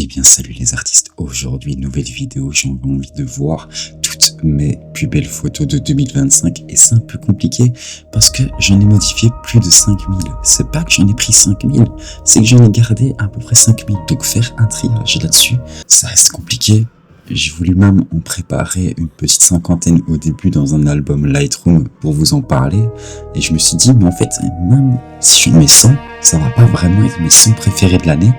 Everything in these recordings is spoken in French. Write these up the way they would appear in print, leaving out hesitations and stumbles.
Eh bien salut les artistes, aujourd'hui nouvelle vidéo, j'ai envie de voir toutes mes plus belles photos de 2025 et c'est un peu compliqué parce que j'en ai modifié plus de 5000. C'est pas que j'en ai pris 5000, c'est que j'en ai gardé à peu près 5000, donc faire un triage là-dessus, ça reste compliqué. J'ai voulu même en préparer une petite cinquantaine au début dans un album Lightroom pour vous en parler et je me suis dit mais en fait même si je mets 100, ça va pas vraiment être mes 100 préférés de l'année.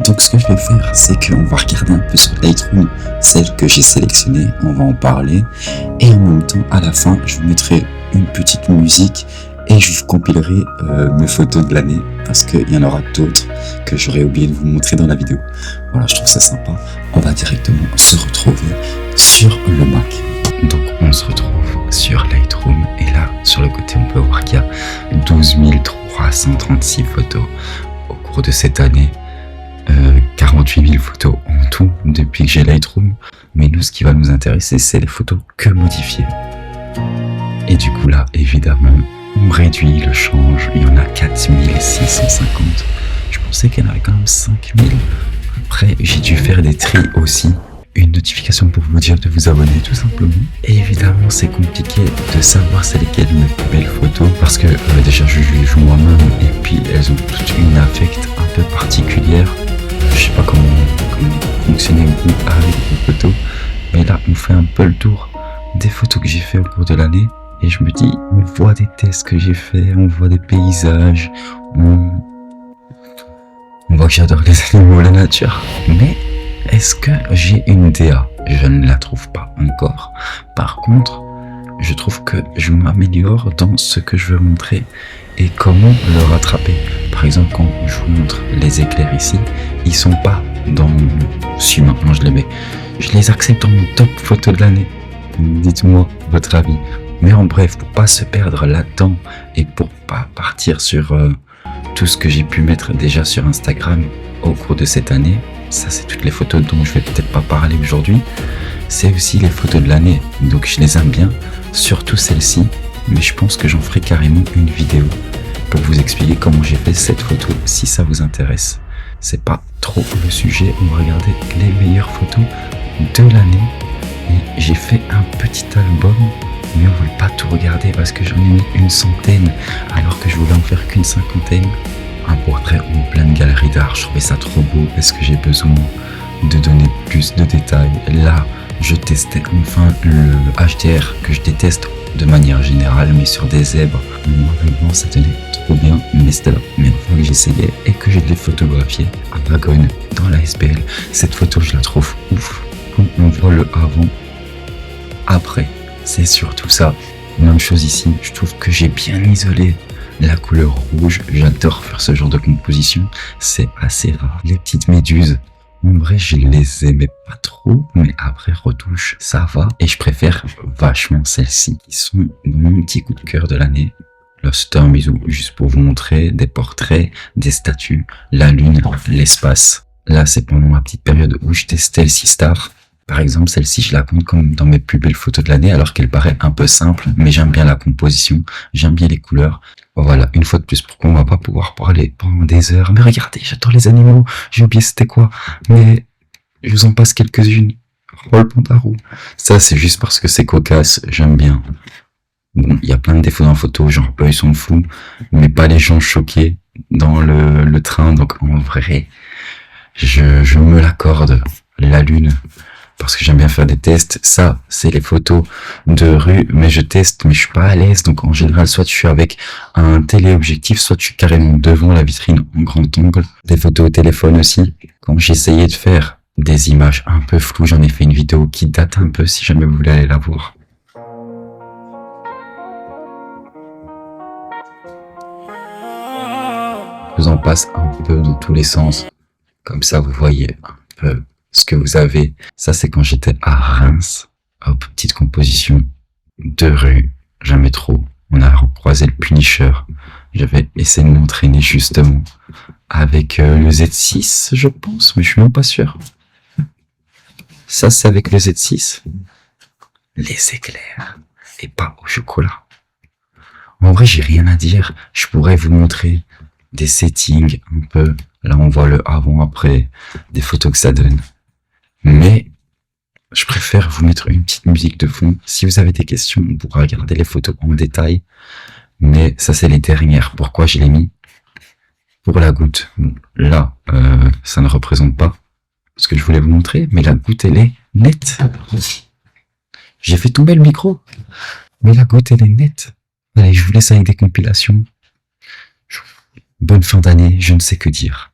Donc ce que je vais faire, c'est qu'on va regarder un peu sur Lightroom celles que j'ai sélectionnées, on va en parler et en même temps à la fin je vous mettrai une petite musique et je vous compilerai mes photos de l'année parce qu'il y en aura d'autres que j'aurais oublié de vous montrer dans la vidéo. Voilà, je trouve ça sympa. On va directement se retrouver sur le Mac. Donc on se retrouve sur Lightroom et là sur le côté on peut voir qu'il y a 12 336 photos au cours de cette année. 48 000 photos en tout depuis que j'ai Lightroom, mais nous ce qui va nous intéresser c'est les photos que modifiées. Et du coup là évidemment on réduit le change, il y en a 4650, je pensais qu'il y en avait quand même 5000. Après j'ai dû faire des tris aussi, une notification pour vous dire de vous abonner tout simplement. Et évidemment c'est compliqué de savoir c'est lesquelles mes plus belles photos parce que déjà je les joue moi-même et puis elles ont toute une affect un peu particulière. Je sais pas comment fonctionner avec les photos, mais là on fait un peu le tour des photos que j'ai fait au cours de l'année et je me dis on voit des tests que j'ai fait, on voit des paysages, on voit que j'adore les animaux, la nature, mais est-ce que j'ai une DA? Je ne la trouve pas encore. Par contre, je trouve que je m'améliore dans ce que je veux montrer et comment le rattraper. Par exemple, quand je vous montre les éclairs ici, ils sont pas dans mon... Si maintenant je les mets, je les accepte dans mon top photo de l'année. Dites-moi votre avis. Mais en bref, pour pas se perdre là-dedans et pour pas partir sur tout ce que j'ai pu mettre déjà sur Instagram au cours de cette année, ça c'est toutes les photos dont je vais peut-être pas parler aujourd'hui, c'est aussi les photos de l'année, donc je les aime bien, surtout celle-ci, mais je pense que j'en ferai carrément une vidéo pour vous expliquer comment j'ai fait cette photo si ça vous intéresse. C'est pas trop le sujet, on va regarder les meilleures photos de l'année et j'ai fait un petit album, mais on ne veut pas tout regarder parce que j'en ai mis une centaine alors que je voulais en faire qu'une cinquantaine. Un portrait en pleine galerie d'art, je trouvais ça trop beau. Est-ce que j'ai besoin de donner plus de détails? Là, je testais enfin le HDR que je déteste de manière générale, mais sur des zèbres, normalement ça tenait trop bien, mais c'était la première fois que j'essayais et que j'ai les photographié à Dragon dans la SPL. Cette photo, je la trouve ouf. Quand on voit le avant, après, c'est surtout ça. Même chose ici, je trouve que j'ai bien isolé la couleur rouge, j'adore faire ce genre de composition, c'est assez rare. Les petites méduses, en vrai je les aimais pas trop, mais après retouche, ça va. Et je préfère vachement celles-ci, qui sont mon petit coup de cœur de l'année. Là c'était un bisou, juste pour vous montrer des portraits, des statues, la lune, l'espace. Là c'est pendant ma petite période où je testais le C-Star. Par exemple, celle-ci, je la compte comme dans mes plus belles photos de l'année, alors qu'elle paraît un peu simple, mais j'aime bien la composition, j'aime bien les couleurs. Voilà, une fois de plus, pourquoi on va pas pouvoir parler pendant des heures? Mais regardez, j'adore les animaux, j'ai oublié c'était quoi, mais je vous en passe quelques-unes. Oh, le pandarou. Ça, c'est juste parce que c'est cocasse, j'aime bien. Bon, il y a plein de défauts dans la photo, genre ils sont fous, mais pas les gens choqués dans le train, donc en vrai, je me l'accorde, la lune. Parce que j'aime bien faire des tests. Ça, c'est les photos de rue, mais je teste, mais je suis pas à l'aise. Donc, en général, soit je suis avec un téléobjectif, soit je suis carrément devant la vitrine en grand angle. Des photos au téléphone aussi. Quand j'essayais de faire des images un peu floues, j'en ai fait une vidéo qui date un peu si jamais vous voulez aller la voir. Je vous en passe un peu dans tous les sens. Comme ça, vous voyez un peu ce que vous avez. Ça c'est quand j'étais à Reims. Hop, petite composition de rue, jamais trop. On a croisé le Punisher. J'avais essayé de m'entraîner justement avec le Z6 je pense, mais je suis même pas sûr. Ça c'est avec le Z6. Les éclairs et pas au chocolat. En vrai j'ai rien à dire. Je pourrais vous montrer des settings un peu. Là, on voit le avant-après, des photos que ça donne. Mais je préfère vous mettre une petite musique de fond. Si vous avez des questions, on pourra regarder les photos en détail. Mais ça, c'est les dernières. Pourquoi je l'ai mis? Pour la goutte. Bon, là, ça ne représente pas ce que je voulais vous montrer, mais la goutte, elle est nette. J'ai fait tomber le micro, mais la goutte, elle est nette. Allez, je vous laisse avec des compilations. Bonne fin d'année, je ne sais que dire.